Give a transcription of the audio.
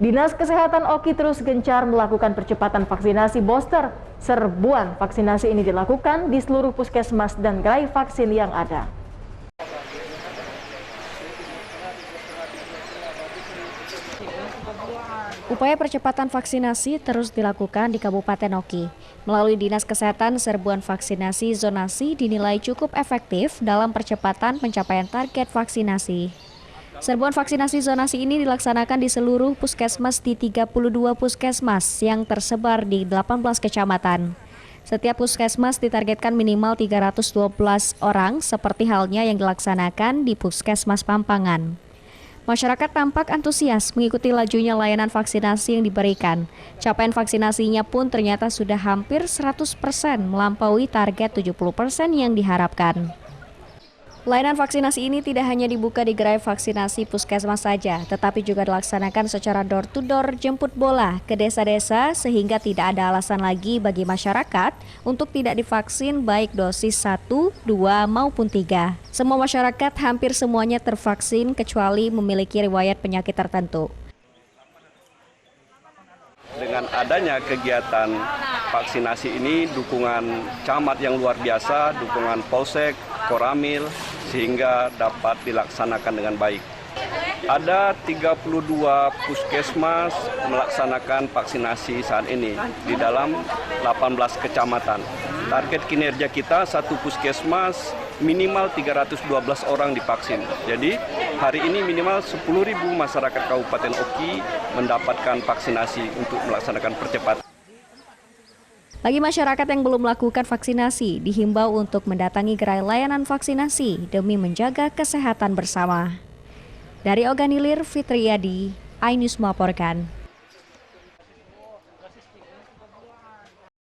Dinas Kesehatan Oki terus gencar melakukan percepatan vaksinasi booster. Serbuan vaksinasi ini dilakukan di seluruh puskesmas dan gerai vaksin yang ada. Upaya percepatan vaksinasi terus dilakukan di Kabupaten Oki. Melalui Dinas Kesehatan, serbuan vaksinasi zonasi dinilai cukup efektif dalam percepatan pencapaian target vaksinasi. Serbuan vaksinasi zonasi ini dilaksanakan di seluruh puskesmas di 32 puskesmas yang tersebar di 18 kecamatan. Setiap puskesmas ditargetkan minimal 312 orang seperti halnya yang dilaksanakan di Puskesmas Pampangan. Masyarakat tampak antusias mengikuti lajunya layanan vaksinasi yang diberikan. Capaian vaksinasinya pun ternyata sudah hampir 100% melampaui target 70% yang diharapkan. Layanan vaksinasi ini tidak hanya dibuka di gerai vaksinasi puskesmas saja, tetapi juga dilaksanakan secara door-to-door jemput bola ke desa-desa sehingga tidak ada alasan lagi bagi masyarakat untuk tidak divaksin baik dosis 1, 2, maupun 3. Semua masyarakat hampir semuanya tervaksin kecuali memiliki riwayat penyakit tertentu. Dengan adanya kegiatan vaksinasi ini, dukungan camat yang luar biasa, dukungan Polsek, Koramil, sehingga dapat dilaksanakan dengan baik. Ada 32 puskesmas melaksanakan vaksinasi saat ini di dalam 18 kecamatan. Target kinerja kita satu puskesmas minimal 312 orang divaksin. Jadi hari ini minimal 10.000 masyarakat Kabupaten Oki mendapatkan vaksinasi untuk melaksanakan percepatan. Bagi masyarakat yang belum melakukan vaksinasi, dihimbau untuk mendatangi gerai layanan vaksinasi demi menjaga kesehatan bersama. Dari Oganilir, Fitriadi, iNews melaporkan.